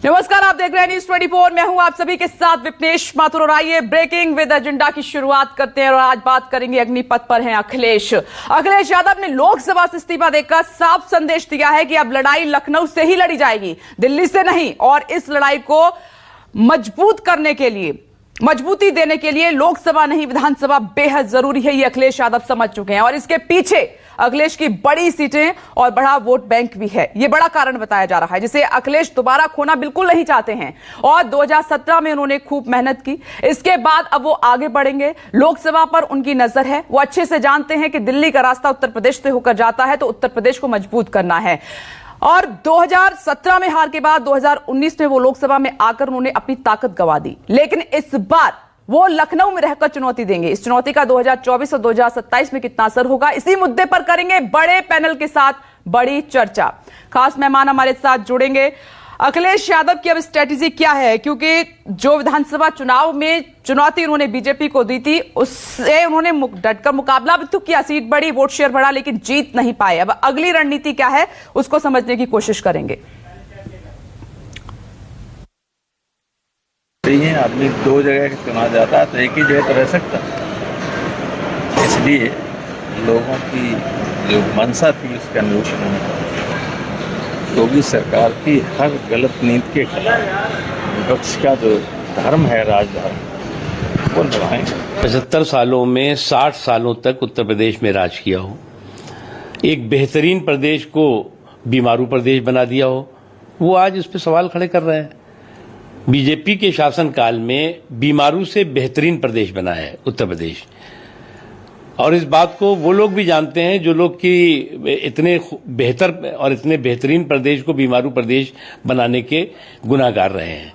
नमस्कार, आप देख रहे हैं न्यूज 24। मैं हूं आप सभी के साथ विपनेश माथुर और आइए ब्रेकिंग विद एजेंडा की शुरुआत करते हैं और आज बात करेंगे अग्निपथ पर हैं अखिलेश यादव ने लोकसभा से इस्तीफा देकर साफ संदेश दिया है कि अब लड़ाई लखनऊ से ही लड़ी जाएगी, दिल्ली से नहीं। और इस लड़ाई को मजबूत करने के लिए, मजबूती देने के लिए लोकसभा नहीं विधानसभा बेहद जरूरी है, ये अखिलेश यादव समझ चुके हैं। और इसके पीछे अखिलेश की बड़ी सीटें और बड़ा वोट बैंक भी है, ये बड़ा कारण बताया जा रहा है, जिसे अखिलेश दोबारा खोना बिल्कुल नहीं चाहते हैं। और 2017 में उन्होंने खूब मेहनत की, इसके बाद अब वो आगे बढ़ेंगे। लोकसभा पर उनकी नजर है, वो अच्छे से जानते हैं कि दिल्ली का रास्ता उत्तर प्रदेश से होकर जाता है, तो उत्तर प्रदेश को मजबूत करना है। और 2017 में हार के बाद 2019 में वो लोकसभा में आकर उन्होंने अपनी ताकत गंवा दी, लेकिन इस बार वो लखनऊ में रहकर चुनौती देंगे। इस चुनौती का 2024 और 2027 में कितना असर होगा, इसी मुद्दे पर करेंगे बड़े पैनल के साथ बड़ी चर्चा। खास मेहमान हमारे साथ जुड़ेंगे। अखिलेश यादव की अब स्ट्रेटेजी क्या है, क्योंकि जो विधानसभा चुनाव में चुनौती उन्होंने बीजेपी को दी थी, उससे उन्होंने डटकर मुकाबला भी तो किया, सीट बढ़ी, वोट शेयर बढ़ा, लेकिन जीत नहीं पाए। अब अगली रणनीति क्या है उसको समझने की कोशिश करेंगे। आदमी दो जगह चुना जाता है तो एक ही जगह तो रह सकता, इसलिए लोगों की जो मंशा थी उसके अनुरूप योगी सरकार की हर गलत नीति के खिलाफ विपक्ष का जो धर्म है, राजधर्म, वो निभाएंगे। 75 सालों में 60 सालों तक उत्तर प्रदेश में राज किया हो, एक बेहतरीन प्रदेश को बीमारू प्रदेश बना दिया हो, वो आज इस पे सवाल खड़े कर रहे हैं। बीजेपी के शासनकाल में बीमारू से बेहतरीन प्रदेश बना है उत्तर प्रदेश, और इस बात को वो लोग भी जानते हैं जो लोग कि इतने बेहतर और इतने बेहतरीन प्रदेश को बीमारू प्रदेश बनाने के गुनाहगार रहे हैं।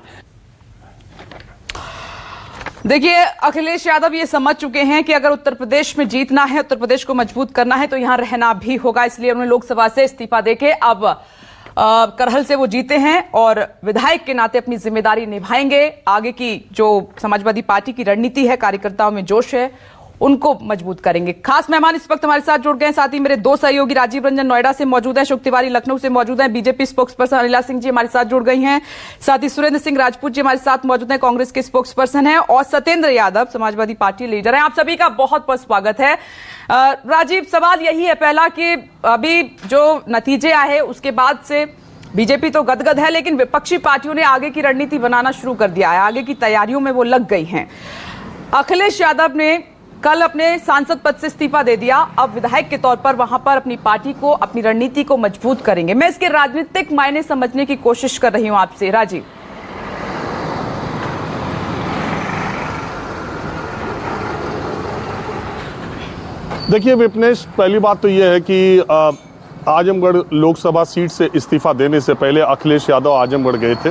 देखिए, अखिलेश यादव ये समझ चुके हैं कि अगर उत्तर प्रदेश में जीतना है, उत्तर प्रदेश को मजबूत करना है, तो यहां रहना भी होगा। इसलिए उन्होंने लोकसभा से इस्तीफा देके अब करहल से वो जीते हैं और विधायक के नाते अपनी जिम्मेदारी निभाएंगे। आगे की जो समाजवादी पार्टी की रणनीति है, कार्यकर्ताओं में जोश है, उनको मजबूत करेंगे। खास मेहमान इस वक्त हमारे साथ जुड़ गए हैं, साथ ही मेरे दो सहयोगी राजीव रंजन नोएडा से मौजूद हैं, अशोक तिवारी लखनऊ से मौजूद हैं, बीजेपी स्पोक्सपर्सन अनिला सिंह जी हमारे साथ जुड़ गई हैं, साथ ही सुरेंद्र सिंह राजपूत जी हमारे साथ मौजूद हैं, कांग्रेस के स्पोक्सपर्सन हैं, और सत्येंद्र यादव समाजवादी पार्टी लीडर हैं। आप सभी का बहुत बहुत स्वागत है। राजीव, सवाल यही है पहला कि अभी जो नतीजे आए उसके बाद से बीजेपी तो गदगद है, लेकिन विपक्षी पार्टियों ने आगे की रणनीति बनाना शुरू कर दिया है, आगे की तैयारियों में वो लग गई हैं। अखिलेश यादव ने कल अपने सांसद पद से इस्तीफा दे दिया, अब विधायक के तौर पर वहां पर अपनी पार्टी को, अपनी रणनीति को मजबूत करेंगे। मैं इसके राजनीतिक मायने समझने की कोशिश कर रही हूं आपसे, राजीव। देखिए विपनेश, पहली बात तो यह है कि आजमगढ़ लोकसभा सीट से इस्तीफा देने से पहले अखिलेश यादव आजमगढ़ गए थे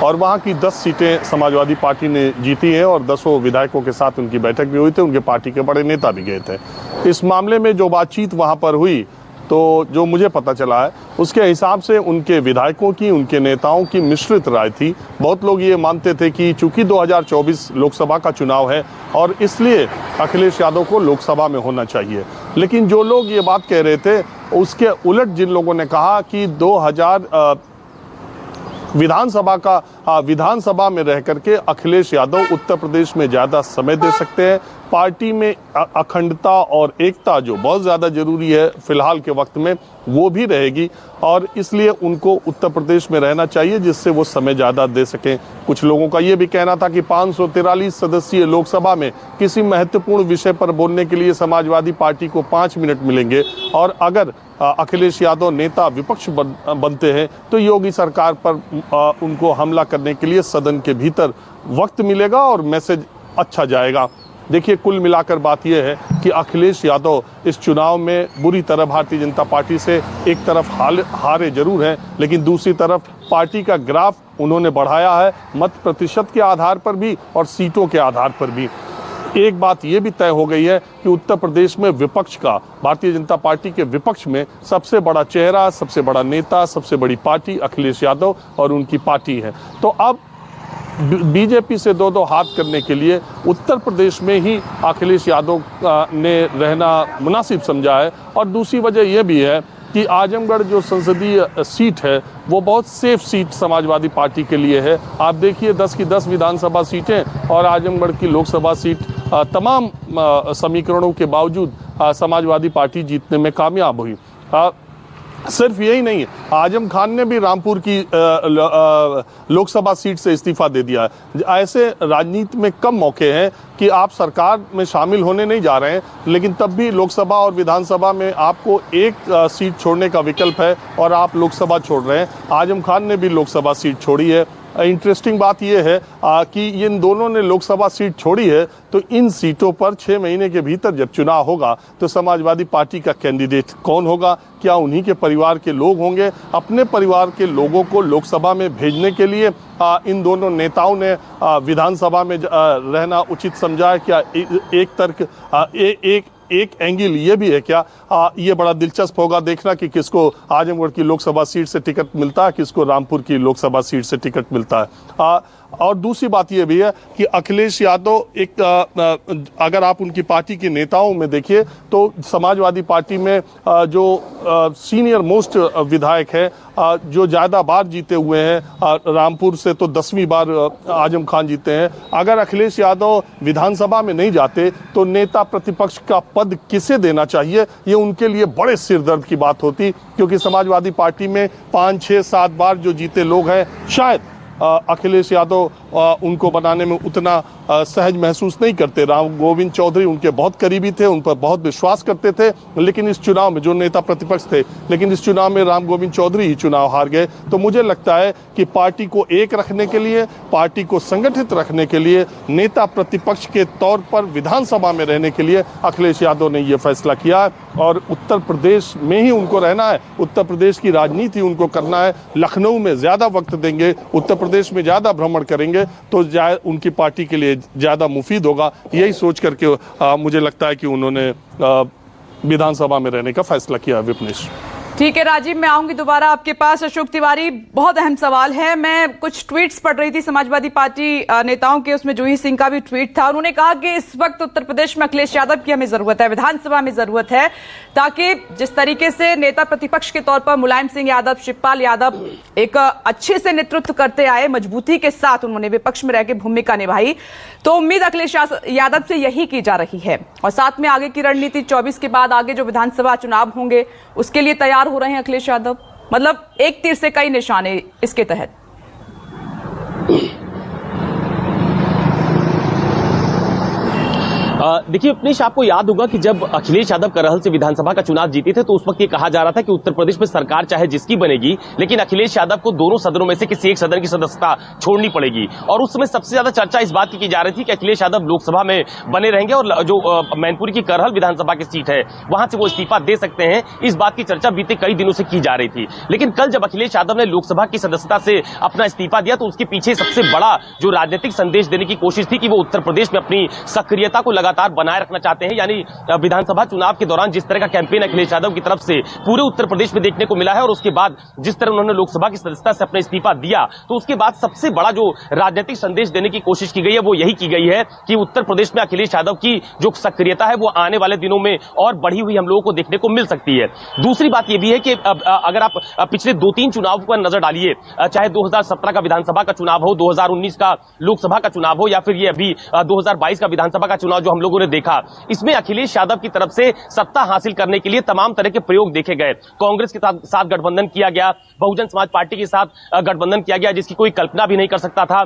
और वहां की 10 सीटें समाजवादी पार्टी ने जीती है और 10 विधायकों के साथ उनकी बैठक भी हुई थी, उनके पार्टी के बड़े नेता भी गए थे। इस मामले में जो बातचीत वहां पर हुई, तो जो मुझे पता चला है उसके हिसाब से उनके विधायकों की, उनके नेताओं की मिश्रित राय थी। बहुत लोग ये मानते थे कि चूंकि 2024 लोकसभा का चुनाव है और इसलिए अखिलेश यादव को लोकसभा में होना चाहिए, लेकिन जो लोग ये बात कह रहे थे उसके उलट जिन लोगों ने कहा कि 2000 विधानसभा में रह करके अखिलेश यादव उत्तर प्रदेश में ज़्यादा समय दे सकते हैं। पार्टी में अखंडता और एकता जो बहुत ज़्यादा जरूरी है फिलहाल के वक्त में, वो भी रहेगी और इसलिए उनको उत्तर प्रदेश में रहना चाहिए, जिससे वो समय ज़्यादा दे सकें। कुछ लोगों का ये भी कहना था कि 543 सदस्यीय लोकसभा में किसी महत्वपूर्ण विषय पर बोलने के लिए समाजवादी पार्टी को 5 मिनट मिलेंगे और अगर अखिलेश यादव नेता विपक्ष बनते हैं तो योगी सरकार पर उनको हमला करने के लिए सदन के भीतर वक्त मिलेगा और मैसेज अच्छा जाएगा। देखिए, कुल मिलाकर बात यह है कि अखिलेश यादव इस चुनाव में बुरी तरह भारतीय जनता पार्टी से एक तरफ हारे जरूर हैं, लेकिन दूसरी तरफ पार्टी का ग्राफ उन्होंने बढ़ाया है, मत प्रतिशत के आधार पर भी और सीटों के आधार पर भी। एक बात ये भी तय हो गई है कि उत्तर प्रदेश में विपक्ष का, भारतीय जनता पार्टी के विपक्ष में सबसे बड़ा चेहरा, सबसे बड़ा नेता, सबसे बड़ी पार्टी अखिलेश यादव और उनकी पार्टी है। तो अब बीजेपी से दो हाथ करने के लिए उत्तर प्रदेश में ही अखिलेश यादव ने रहना मुनासिब समझा है। और दूसरी वजह यह भी है कि आजमगढ़ जो संसदीय सीट है वो बहुत सेफ सीट समाजवादी पार्टी के लिए है। आप देखिए 10 की 10 विधानसभा सीटें और आजमगढ़ की लोकसभा सीट तमाम समीकरणों के बावजूद समाजवादी पार्टी जीतने में कामयाब हुई। सिर्फ यही नहीं है, आजम खान ने भी रामपुर की लोकसभा सीट से इस्तीफा दे दिया है। ऐसे राजनीति में कम मौके हैं कि आप सरकार में शामिल होने नहीं जा रहे हैं, लेकिन तब भी लोकसभा और विधानसभा में आपको एक सीट छोड़ने का विकल्प है और आप लोकसभा छोड़ रहे हैं। आजम खान ने भी लोकसभा सीट छोड़ी है। इंटरेस्टिंग बात यह है कि इन दोनों ने लोकसभा सीट छोड़ी है, तो इन सीटों पर 6 महीने के भीतर जब चुनाव होगा तो समाजवादी पार्टी का कैंडिडेट कौन होगा, क्या उन्हीं के परिवार के लोग होंगे। अपने परिवार के लोगों को लोकसभा में भेजने के लिए इन दोनों नेताओं ने विधानसभा में रहना उचित समझा है क्या? एक तर्क एक एंगल ये भी है क्या? ये बड़ा दिलचस्प होगा देखना कि किसको आजमगढ़ की लोकसभा सीट से टिकट मिलता है, किसको रामपुर की लोकसभा सीट से टिकट मिलता है। और दूसरी बात ये भी है कि अखिलेश यादव अगर आप उनकी पार्टी के नेताओं में देखिए तो समाजवादी पार्टी में जो सीनियर मोस्ट विधायक है, जो ज़्यादा बार जीते हुए हैं, रामपुर से तो 10वीं बार आजम खान जीते हैं। अगर अखिलेश यादव विधानसभा में नहीं जाते तो नेता प्रतिपक्ष का पद किसे देना चाहिए, ये उनके लिए बड़े सिरदर्द की बात होती, क्योंकि समाजवादी पार्टी में 5, 6, 7 बार जो जीते लोग हैं, शायद अखिलेश यादव उनको बनाने में उतना सहज महसूस नहीं करते। राम गोविंद चौधरी उनके बहुत करीबी थे, उन पर बहुत विश्वास करते थे, लेकिन इस चुनाव में जो नेता प्रतिपक्ष थे, लेकिन इस चुनाव में राम गोविंद चौधरी ही चुनाव हार गए। तो मुझे लगता है कि पार्टी को एक रखने के लिए, पार्टी को संगठित रखने के लिए, नेता प्रतिपक्ष के तौर पर विधानसभा में रहने के लिए अखिलेश यादव ने यह फैसला किया है और उत्तर प्रदेश में ही उनको रहना है। उत्तर प्रदेश की राजनीति उनको करना है। लखनऊ में ज्यादा वक्त देंगे, उत्तर प्रदेश में ज्यादा भ्रमण करेंगे तो उनकी पार्टी के लिए ज्यादा मुफीद होगा। यही सोच करके मुझे लगता है कि उन्होंने विधानसभा में रहने का फैसला किया। विपनेश, ठीक है राजीव, मैं आऊंगी दोबारा आपके पास। अशोक तिवारी, बहुत अहम सवाल है। मैं कुछ ट्वीट्स पढ़ रही थी समाजवादी पार्टी नेताओं के, उसमें जूही सिंह का भी ट्वीट था। उन्होंने कहा कि इस वक्त उत्तर प्रदेश में अखिलेश यादव की हमें जरूरत है, विधानसभा में जरूरत है, ताकि जिस तरीके से नेता प्रतिपक्ष के तौर पर मुलायम सिंह यादव, शिवपाल यादव एक अच्छे से नेतृत्व करते आए, मजबूती के साथ उन्होंने विपक्ष में रहकर भूमिका निभाई, तो उम्मीद अखिलेश यादव से यही की जा रही है। और साथ में आगे की रणनीति 24 के बाद आगे जो विधानसभा चुनाव होंगे उसके लिए तैयार हो रहे हैं अखिलेश यादव। मतलब एक तीर से कई निशाने इसके तहत। देखिए विपनेश, आपको याद होगा कि जब अखिलेश यादव करहल से विधानसभा का चुनाव जीते थे तो उस वक्त ये कहा जा रहा था कि उत्तर प्रदेश में सरकार चाहे जिसकी बनेगी, लेकिन अखिलेश यादव को दोनों सदनों में से किसी एक सदन की सदस्यता छोड़नी पड़ेगी। और उस समय सबसे ज्यादा चर्चा इस बात की जा रही थी कि अखिलेश यादव लोकसभा में बने रहेंगे और जो मैनपुरी की करहल विधानसभा की सीट है वहां से वो इस्तीफा दे सकते हैं। इस बात की चर्चा बीते कई दिनों से की जा रही थी, लेकिन कल जब अखिलेश यादव ने लोकसभा की सदस्यता से अपना इस्तीफा दिया तो उसके पीछे सबसे बड़ा जो राजनीतिक संदेश देने की कोशिश थी कि वो उत्तर प्रदेश में अपनी सक्रियता को लगातार बनाए रखना चाहते हैं। यानी विधानसभा चुनाव के दौरान जिस तरह का कैंपेन अखिलेश यादव की तरफ से पूरे उत्तर प्रदेश में देखने को मिला है और उसके बाद जिस तरह उन्होंने लोकसभा की सदस्यता से अपना इस्तीफा दिया, तो उसके बाद सबसे बड़ा जो राजनीतिक संदेश देने की कोशिश की गई है वो यही की गई है कि उत्तर प्रदेश में अखिलेश यादव की जो सक्रियता है वो आने वाले दिनों में और बढ़ी हुई हम लोगों को देखने को मिल सकती है। दूसरी बात यह भी है कि अगर आप पिछले 2-3 चुनाव पर नजर डालिए, चाहे 2017 का विधानसभा का चुनाव हो, 2019 का लोकसभा का चुनाव हो, या फिर ये अभी 2022 का विधानसभा का चुनाव जो हम लोगों ने देखा, इसमें अखिलेश यादव की तरफ से सत्ता हासिल करने के लिए तमाम तरह के प्रयोग देखे गए। कांग्रेस के साथ गठबंधन किया गया, बहुजन समाज पार्टी के साथ गठबंधन किया गया जिसकी कोई कल्पना भी नहीं कर सकता था।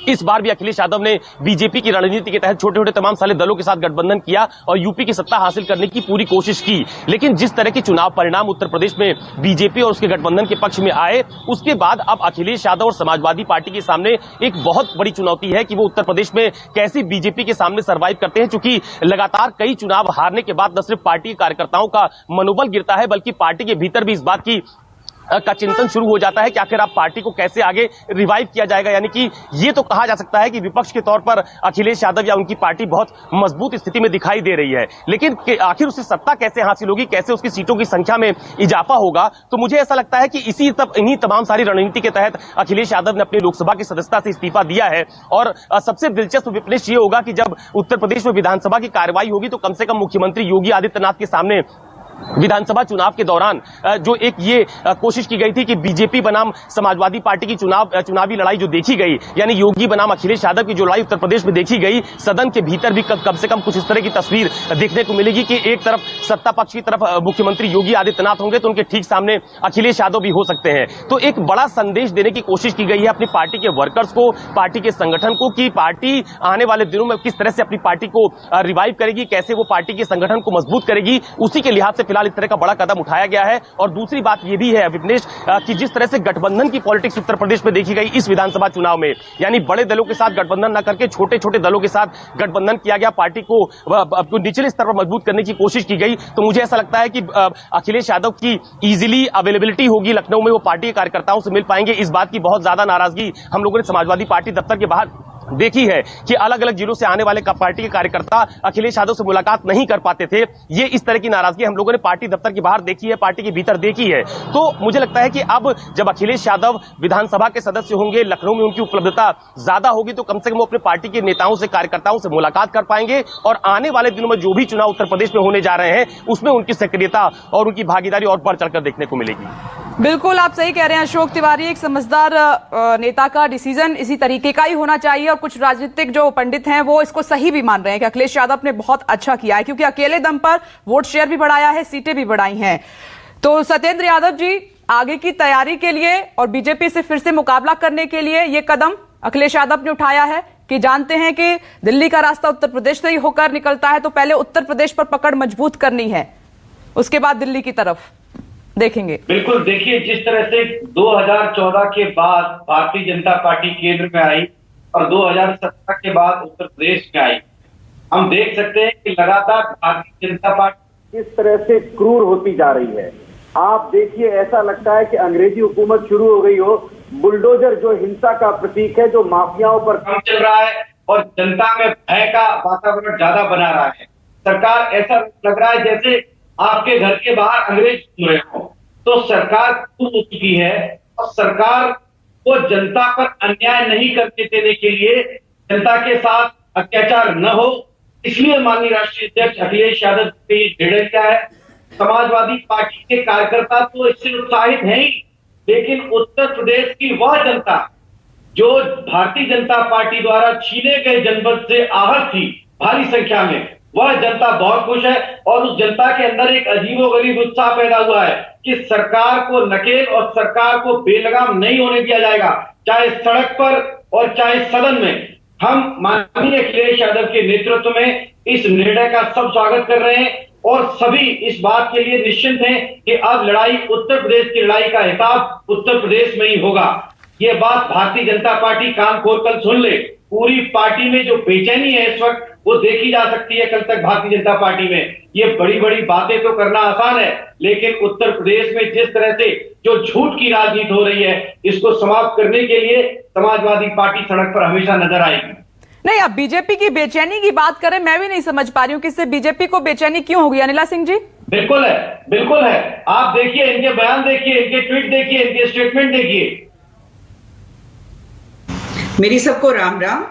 इस बार भी अखिलेश यादव ने बीजेपी की रणनीति के तहत छोटे छोटे तमाम सारे दलों के साथ गठबंधन किया और यूपी की सत्ता हासिल करने की पूरी कोशिश की। लेकिन जिस तरह के चुनाव परिणाम उत्तर प्रदेश में बीजेपी और उसके गठबंधन के पक्ष में आए, उसके बाद अब अखिलेश यादव और समाजवादी पार्टी के सामने एक बहुत बड़ी चुनौती है कि वो उत्तर प्रदेश में कैसे बीजेपी के सामने सर्वाइव करते हैं। चूंकि लगातार कई चुनाव हारने के बाद न सिर्फ पार्टी के कार्यकर्ताओं का मनोबल गिरता है, बल्कि पार्टी के भीतर भी इस बात का चिंतन शुरू हो जाता है कि आखिर आप पार्टी को कैसे आगे रिवाइव किया जाएगा। यानी कि ये तो कहा जा सकता है कि विपक्ष के तौर पर अखिलेश यादव या उनकी पार्टी बहुत मजबूत स्थिति में दिखाई दे रही है, लेकिन आखिर उसे सत्ता कैसे हासिल होगी, कैसे उसकी सीटों की संख्या में इजाफा होगा। तो मुझे ऐसा लगता है कि इन्हीं तमाम सारी रणनीति के तहत अखिलेश यादव ने अपनी लोकसभा की सदस्यता से इस्तीफा दिया है। और सबसे दिलचस्प विपनेश ये होगा कि जब उत्तर प्रदेश में विधानसभा की कार्रवाई होगी तो कम से कम मुख्यमंत्री योगी आदित्यनाथ के सामने विधानसभा चुनाव के दौरान जो एक ये कोशिश की गई थी कि बीजेपी बनाम समाजवादी पार्टी की चुनावी लड़ाई जो देखी गई, यानी योगी बनाम अखिलेश यादव की जो लड़ाई उत्तर प्रदेश में देखी गई, सदन के भीतर भी कम से कम कुछ इस तरह की तस्वीर देखने को मिलेगी कि एक तरफ सत्ता पक्ष की तरफ मुख्यमंत्री योगी आदित्यनाथ होंगे तो उनके ठीक सामने अखिलेश यादव भी हो सकते हैं। तो एक बड़ा संदेश देने की कोशिश की गई है अपनी पार्टी के वर्कर्स को, पार्टी के संगठन को, कि पार्टी आने वाले दिनों में किस तरह से अपनी पार्टी को रिवाइव करेगी, कैसे वो पार्टी के संगठन को मजबूत करेगी। उसी के लिहाज से फिलहाल इस तरह का बड़ा कदम उठाया गया है। और दूसरी बात यह भी है विपनेश कि जिस तरह से गठबंधन की पॉलिटिक्स उत्तर प्रदेश में देखी गई इस विधानसभा चुनाव में, यानी बड़े दलों के साथ गठबंधन न करके छोटे छोटे दलों के साथ गठबंधन किया गया, पार्टी को निचले स्तर पर मजबूत करने की कोशिश की गई, तो मुझे ऐसा लगता है कि अखिलेश यादव की इजीली अवेलेबिलिटी होगी लखनऊ में, वो पार्टी के कार्यकर्ताओं से मिल पाएंगे। इस बात की बहुत ज्यादा नाराजगी हम लोगों ने समाजवादी पार्टी दफ्तर के बाहर देखी है कि अलग अलग जिलों से आने वाले पार्टी के कार्यकर्ता अखिलेश यादव से मुलाकात नहीं कर पाते थे। ये इस तरह की नाराजगी हम लोगों ने पार्टी दफ्तर के बाहर देखी है, पार्टी के भीतर देखी है। तो मुझे लगता है कि अब जब अखिलेश यादव विधानसभा के सदस्य होंगे, लखनऊ में उनकी उपलब्धता ज्यादा होगी, तो कम से कम वो अपने पार्टी के नेताओं से, कार्यकर्ताओं से मुलाकात कर पाएंगे और आने वाले दिनों में जो भी चुनाव उत्तर प्रदेश में होने जा रहे हैं उसमें उनकी सक्रियता और उनकी भागीदारी और बढ़ चढ़कर देखने को मिलेगी। बिल्कुल आप सही कह रहे हैं अशोक तिवारी, एक समझदार नेता का डिसीजन इसी तरीके का ही होना चाहिए। और कुछ राजनीतिक जो पंडित हैं वो इसको सही भी मान रहे हैं कि अखिलेश यादव ने बहुत अच्छा किया है, क्योंकि अकेले दम पर वोट शेयर भी बढ़ाया है, सीटें भी बढ़ाई हैं। तो सत्येंद्र यादव जी, आगे की तैयारी के लिए और बीजेपी से फिर से मुकाबला करने के लिए ये कदम अखिलेश यादव ने उठाया है कि जानते हैं कि दिल्ली का रास्ता उत्तर प्रदेश से ही होकर निकलता है, तो पहले उत्तर प्रदेश पर पकड़ मजबूत करनी है, उसके बाद दिल्ली की तरफ देखेंगे। बिल्कुल, देखिए जिस तरह से 2014 के बाद भारतीय जनता पार्टी केंद्र में आई और 2017 के बाद उत्तर प्रदेश में आई, हम देख सकते हैं कि लगातार भारतीय जनता पार्टी किस तरह से क्रूर होती जा रही है। आप देखिए, ऐसा लगता है कि अंग्रेजी हुकूमत शुरू हो गई हो। बुलडोजर जो हिंसा का प्रतीक है, जो माफियाओं पर काम चल रहा है और जनता में भय का वातावरण ज्यादा बना रहा है। सरकार, ऐसा लग रहा है जैसे आपके घर के बाहर अंग्रेज घूम रहे हो। तो सरकार क्रूर हो चुकी है और सरकार को जनता पर अन्याय नहीं करने देने के लिए, जनता के साथ अत्याचार न हो, इसलिए माननीय राष्ट्रीय अध्यक्ष अखिलेश यादव ने ये निर्णय लिया है। समाजवादी पार्टी के कार्यकर्ता तो इससे उत्साहित हैं ही, लेकिन उत्तर प्रदेश की वह जनता जो भारतीय जनता पार्टी द्वारा छीने गए जनपद से आहत थी भारी संख्या में, वह जनता बहुत खुश है। और उस जनता के अंदर एक अजीबोगरीब उत्साह पैदा हुआ है कि सरकार को नकेल और सरकार को बेलगाम नहीं होने दिया जाएगा, चाहे सड़क पर और चाहे सदन में। हम माननीय अखिलेश यादव के नेतृत्व में इस निर्णय का सब स्वागत कर रहे हैं और सभी इस बात के लिए निश्चिंत हैं कि अब लड़ाई, उत्तर प्रदेश की लड़ाई का हिसाब उत्तर प्रदेश में ही होगा। ये बात भारतीय जनता पार्टी कान खोलकर सुन ले। पूरी पार्टी में जो बेचैनी है इस वक्त, वो देखी जा सकती है कल तक भारतीय जनता पार्टी में। ये बड़ी बड़ी बातें तो करना आसान है, लेकिन उत्तर प्रदेश में जिस तरह से जो झूठ की राजनीति हो रही है, इसको समाप्त करने के लिए समाजवादी पार्टी सड़क पर हमेशा नजर आएगी। नहीं, अब बीजेपी की बेचैनी की बात करें, मैं भी नहीं समझ पा रही हूं कि इससे बीजेपी को बेचैनी क्यों होगी। अनिला सिंह जी, बिल्कुल है, बिल्कुल है। आप देखिए, इनके बयान देखिए, इनके ट्वीट देखिए, इनके स्टेटमेंट देखिए। मेरी सबको राम राम।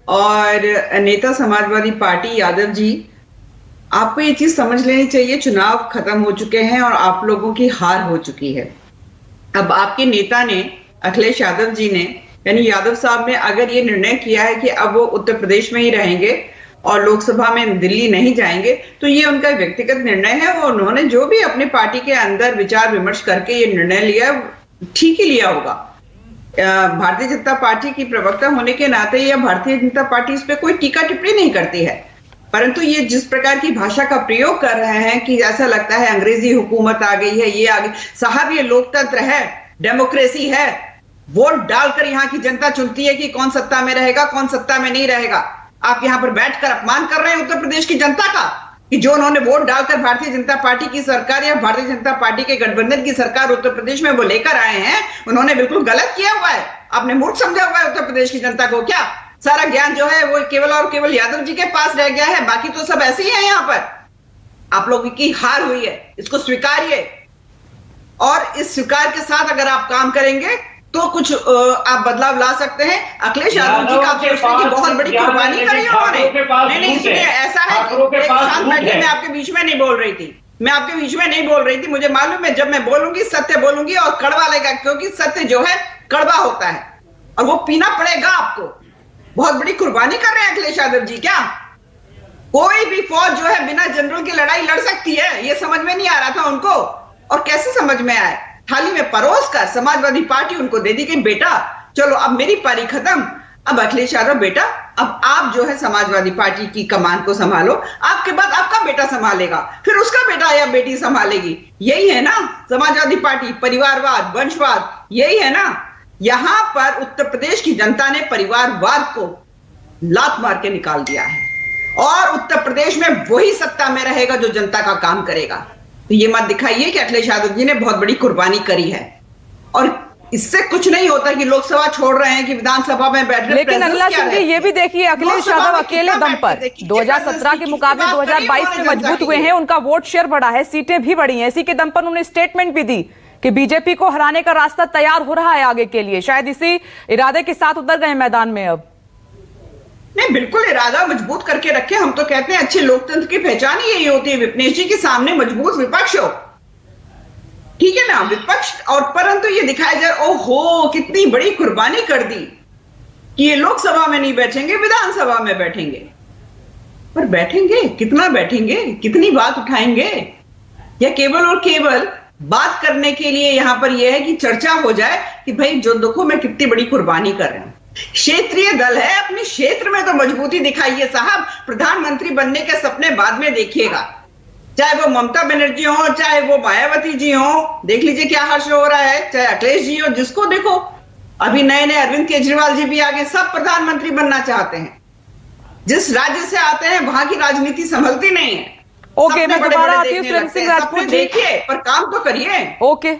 और नेता समाजवादी पार्टी यादव जी, आपको ये चीज समझ लेनी चाहिए, चुनाव खत्म हो चुके हैं और आप लोगों की हार हो चुकी है। अब आपके नेता ने, अखिलेश यादव जी ने, यानी यादव साहब ने अगर ये निर्णय किया है कि अब वो उत्तर प्रदेश में ही रहेंगे और लोकसभा में दिल्ली नहीं जाएंगे, तो ये उनका व्यक्तिगत निर्णय है। वो उन्होंने जो भी अपनी पार्टी के अंदर विचार विमर्श करके ये निर्णय लिया, ठीक ही लिया होगा। भारतीय जनता पार्टी की प्रवक्ता होने के नाते या भारतीय जनता पार्टी इस पे कोई टीका टिप्पणी नहीं करती है, परंतु ये जिस प्रकार की भाषा का प्रयोग कर रहे हैं कि ऐसा लगता है अंग्रेजी हुकूमत आ गई है, ये आ गई। साहब, ये लोकतंत्र है, डेमोक्रेसी है। वोट डालकर यहाँ की जनता चुनती है कि कौन सत्ता में रहेगा, कौन सत्ता में नहीं रहेगा। आप यहाँ पर बैठकर अपमान कर रहे हैं उत्तर प्रदेश की जनता का, कि जो उन्होंने वोट डालकर भारतीय जनता पार्टी की सरकार या भारतीय जनता पार्टी के गठबंधन की सरकार उत्तर प्रदेश में वो लेकर आए हैं, उन्होंने बिल्कुल गलत किया हुआ है। आपने मूर्ख समझा हुआ है उत्तर प्रदेश की जनता को। क्या सारा ज्ञान जो है वो केवल और केवल यादव जी के पास रह गया है? बाकी तो सब ऐसे ही है। यहाँ पर आप लोगों की हार हुई है, इसको स्वीकारिए। और इस स्वीकार के साथ अगर आप काम करेंगे तो कुछ आप बदलाव ला सकते हैं। अखिलेश यादव जी का आप सोचते हैं कि बहुत बड़ी कुर्बानी करी उन्होंने। नहीं, इसमें ऐसा है कि एक शांत बैठे, मैं आपके बीच में नहीं बोल रही थी। मैं आपके बीच में नहीं बोल रही थी, मुझे मालूम है जब मैं बोलूंगी सत्य बोलूंगी और कड़वा लगेगा, क्योंकि सत्य जो है कड़वा होता है और वो पीना पड़ेगा आपको। बहुत बड़ी कुर्बानी कर रहे हैं अखिलेश यादव जी। क्या कोई भी फौज जो है बिना जनरल की लड़ाई लड़ सकती है? ये समझ में नहीं आ रहा था उनको, और कैसे समझ में आए? थाली में परोस कर समाजवादी पार्टी उनको दे दी कि बेटा चलो अब मेरी पारी खत्म, अब अखिलेश यादव बेटा अब आप जो है समाजवादी पार्टी की कमान को संभालो, आपके बाद आपका बेटा संभालेगा, फिर उसका बेटा या बेटी संभालेगी। यही है ना समाजवादी पार्टी, परिवारवाद, वंशवाद, यही है ना। यहां पर उत्तर प्रदेश की जनता ने परिवारवाद को लात मार के निकाल दिया है और उत्तर प्रदेश में वही सत्ता में रहेगा जो जनता का काम करेगा। तो ये मत दिखाइए कि अखिलेश यादव जी ने बहुत बड़ी कुर्बानी करी है, और इससे कुछ नहीं होता कि लोकसभा छोड़ रहे हैं कि विधानसभा में बैठ रहे। लेकिन अनिला सिंह जी ये भी देखिए, अखिलेश यादव अकेले दम पर 2017 के मुकाबले 2022 में मजबूत हुए हैं, उनका वोट शेयर बढ़ा है, सीटें भी बढ़ी हैं। इसी के दम पर उन्होंने स्टेटमेंट भी दी कि बीजेपी को हराने का रास्ता तैयार हो रहा है आगे के लिए। शायद इसी इरादे के साथ उतर गए मैदान में। अब नहीं, बिल्कुल इरादा मजबूत करके रखे। हम तो कहते हैं अच्छे लोकतंत्र की पहचान ही यही होती है, विपनेश जी के सामने मजबूत विपक्ष हो, ठीक है ना, विपक्ष। और परंतु ये दिखाया जाए ओहो कितनी बड़ी कुर्बानी कर दी कि ये लोकसभा में नहीं बैठेंगे, विधानसभा में बैठेंगे। पर बैठेंगे कितना, बैठेंगे कितनी बात उठाएंगे, या केवल और केवल बात करने के लिए यहां पर यह है कि चर्चा हो जाए कि भाई जो देखो मैं कितनी बड़ी कुर्बानी कर रहे हैं। क्षेत्रीय दल है, अपने क्षेत्र में तो मजबूती दिखाइए साहब। प्रधानमंत्री बनने के सपने बाद में देखिएगा, चाहे वो ममता बनर्जी हो, चाहे वो मायावती जी हो, देख लीजिए क्या हर्ष हो रहा है, चाहे अखिलेश जी हो, जिसको देखो अभी नए नए अरविंद केजरीवाल जी भी आगे, सब प्रधानमंत्री बनना चाहते हैं। जिस राज्य से आते हैं वहां की राजनीति संभलती नहीं है। ओके, मैं दोबारा आती हूँ सुरेंद्र सिंह राजपूत जी, देखिए पर काम तो करिए। ओके,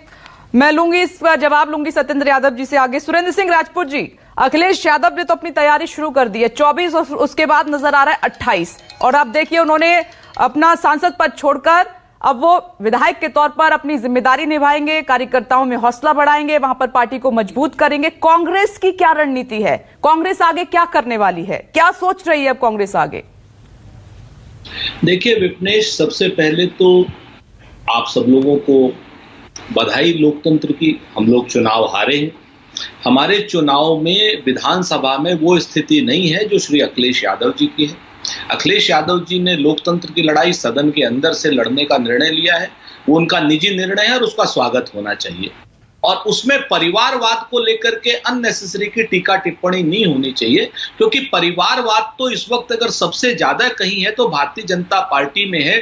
मैं लूंगी इसका जवाब लूंगी सत्येंद्र यादव जी से आगे। सुरेंद्र सिंह राजपूत जी, अखिलेश यादव ने तो अपनी तैयारी शुरू कर दी है, 24 और उसके बाद नजर आ रहा है 28, और अब देखिए उन्होंने अपना सांसद पद छोड़कर अब वो विधायक के तौर पर अपनी जिम्मेदारी निभाएंगे, कार्यकर्ताओं में हौसला बढ़ाएंगे, वहां पर पार्टी को मजबूत करेंगे। कांग्रेस की क्या रणनीति है? कांग्रेस आगे क्या करने वाली है? क्या सोच रही है अब कांग्रेस आगे? देखिए विपनेश, सबसे पहले तो आप सब लोगों को बधाई लोकतंत्र की। हम लोग चुनाव हारे हैं। हमारे चुनाव में विधानसभा में वो स्थिति नहीं है जो श्री अखिलेश यादव जी की है। अखिलेश यादव जी ने लोकतंत्र की लड़ाई सदन के अंदर से लड़ने का निर्णय लिया है। वो उनका निजी निर्णय है और उसका स्वागत होना चाहिए, और उसमें परिवारवाद को लेकर के अननेसेसरी की टीका टिप्पणी नहीं होनी चाहिए, क्योंकि परिवारवाद तो इस वक्त अगर सबसे ज्यादा कहीं है तो भारतीय जनता पार्टी में है।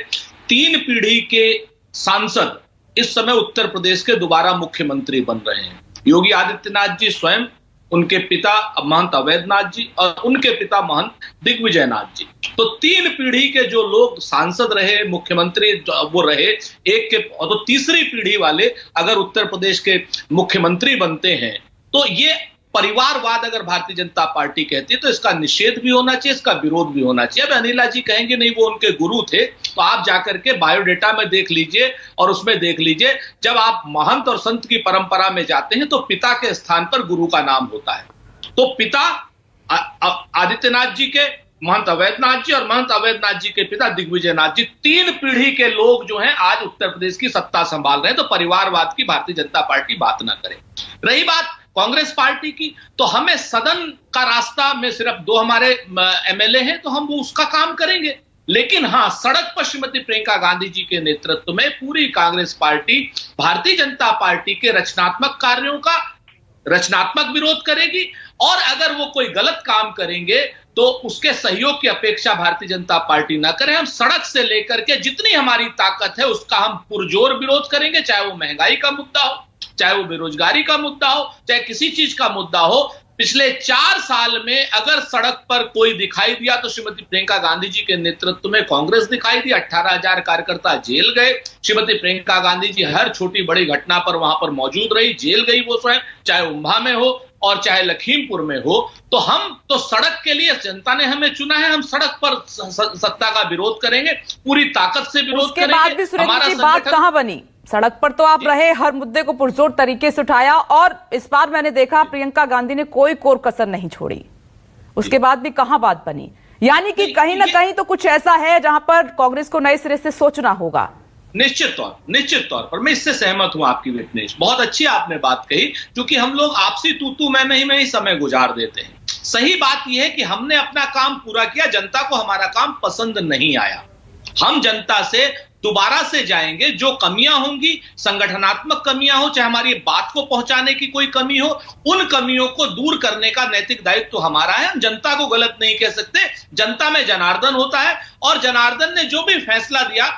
3 पीढ़ी के सांसद इस समय उत्तर प्रदेश के दोबारा मुख्यमंत्री बन रहे हैं। योगी आदित्यनाथ जी स्वयं, उनके पिता महंत अवैधनाथ जी और उनके पिता महंत दिग्विजयनाथ जी। तो 3 पीढ़ी के जो लोग सांसद रहे, मुख्यमंत्री वो रहे, एक के तो तीसरी पीढ़ी वाले अगर उत्तर प्रदेश के मुख्यमंत्री बनते हैं तो ये परिवारवाद अगर भारतीय जनता पार्टी कहती है तो इसका निषेध भी होना चाहिए, इसका विरोध भी होना चाहिए। अब अनिला जी कहेंगे नहीं वो उनके गुरु थे, तो आप जाकर के बायोडेटा में देख लीजिए और उसमें देख लीजिए, जब आप महंत और संत की परंपरा में जाते हैं तो पिता के स्थान पर गुरु का नाम होता है। तो पिता आदित्यनाथ जी के महंत अवैधनाथ जी और महंत अवैधनाथ जी के पिता दिग्विजयनाथ जी, 3 पीढ़ी के लोग जो हैं आज उत्तर प्रदेश की सत्ता संभाल रहे हैं। तो परिवारवाद की भारतीय जनता पार्टी बात ना करे। रही बात कांग्रेस पार्टी की, तो हमें सदन का रास्ता में सिर्फ 2 हमारे एमएलए हैं, तो हम वो उसका काम करेंगे। लेकिन हां, सड़क पर श्रीमती प्रियंका गांधी जी के नेतृत्व में पूरी कांग्रेस पार्टी भारतीय जनता पार्टी के रचनात्मक कार्यों का रचनात्मक विरोध करेगी, और अगर वो कोई गलत काम करेंगे तो उसके सहयोग की अपेक्षा भारतीय जनता पार्टी ना करे। हम सड़क से लेकर के जितनी हमारी ताकत है उसका हम पुरजोर विरोध करेंगे, चाहे वो महंगाई का मुद्दा हो, चाहे वो बेरोजगारी का मुद्दा हो, चाहे किसी चीज का मुद्दा हो। पिछले 4 साल में अगर सड़क पर कोई दिखाई दिया तो श्रीमती प्रियंका गांधी जी के नेतृत्व में कांग्रेस दिखाई दी। 18,000 कार्यकर्ता जेल गए। श्रीमती प्रियंका गांधी जी हर छोटी बड़ी घटना पर वहां पर मौजूद रही, जेल गई वो स्वयं, चाहे उम्भा में हो और चाहे लखीमपुर में हो। तो हम तो सड़क के लिए, जनता ने हमें चुना है, हम सड़क पर सत्ता का विरोध करेंगे, पूरी ताकत से विरोध करेंगे। बाद भी सुरेंद्र जी बात कहां बनी? सड़क पर तो आप रहे, हर मुद्दे को पुरजोर तरीके से उठाया, और इस बार मैंने देखा प्रियंका गांधी ने कोई कोर कसर नहीं छोड़ी। उसके बाद भी कहां बात बनी? यानी कि कहीं ना कहीं तो कुछ ऐसा है जहां पर कांग्रेस को नए सिरे से सोचना होगा। निश्चित तौर पर मैं इससे सहमत हूं आपकी विपनेश, बहुत अच्छी आपने बात कही, क्योंकि हम लोग आपसी तू मैं ही समय गुजार देते हैं। सही बात यह है कि हमने अपना काम पूरा किया, जनता को हमारा काम पसंद नहीं आया। हम जनता से दोबारा से जाएंगे, जो कमियां होंगी, संगठनात्मक कमियां हो, चाहे हमारी बात को पहुंचाने की कोई कमी हो, उन कमियों को दूर करने का नैतिक दायित्व तो हमारा है। हम जनता को गलत नहीं कह सकते। जनता में जनार्दन होता है और जनार्दन ने जो भी फैसला दिया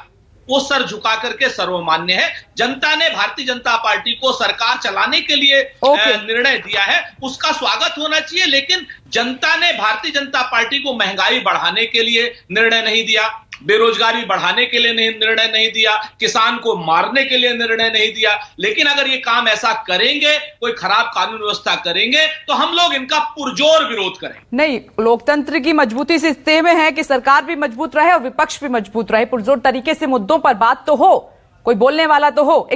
वो सर झुका करके सर्वमान्य है। जनता ने भारतीय जनता पार्टी को सरकार चलाने के लिए निर्णय दिया है, उसका स्वागत होना चाहिए। लेकिन जनता ने भारतीय जनता पार्टी को महंगाई बढ़ाने के लिए निर्णय नहीं दिया, बेरोजगारी बढ़ाने के लिए निर्णय नहीं दिया, किसान को मारने के लिए निर्णय नहीं दिया। लेकिन अगर ये काम ऐसा करेंगे, कोई खराब कानून व्यवस्था करेंगे, तो हम लोग इनका पुरजोर विरोध करेंगे। नहीं, लोकतंत्र की मजबूती से इससे में है कि सरकार भी मजबूत रहे और विपक्ष भी मजबूत रहे, पुरजोर तरीके से मुद्दों पर बात तो हो, कोई बोलने वाला तो हो।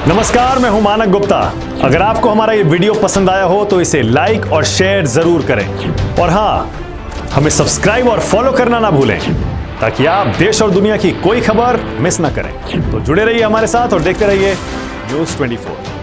नमस्कार, मैं हूं मानक गुप्ता। अगर आपको हमारा ये वीडियो पसंद आया हो तो इसे लाइक और शेयर जरूर करें, और हां, हमें सब्सक्राइब और फॉलो करना ना भूलें, ताकि आप देश और दुनिया की कोई खबर मिस ना करें। तो जुड़े रहिए हमारे साथ और देखते रहिए न्यूज़ 24।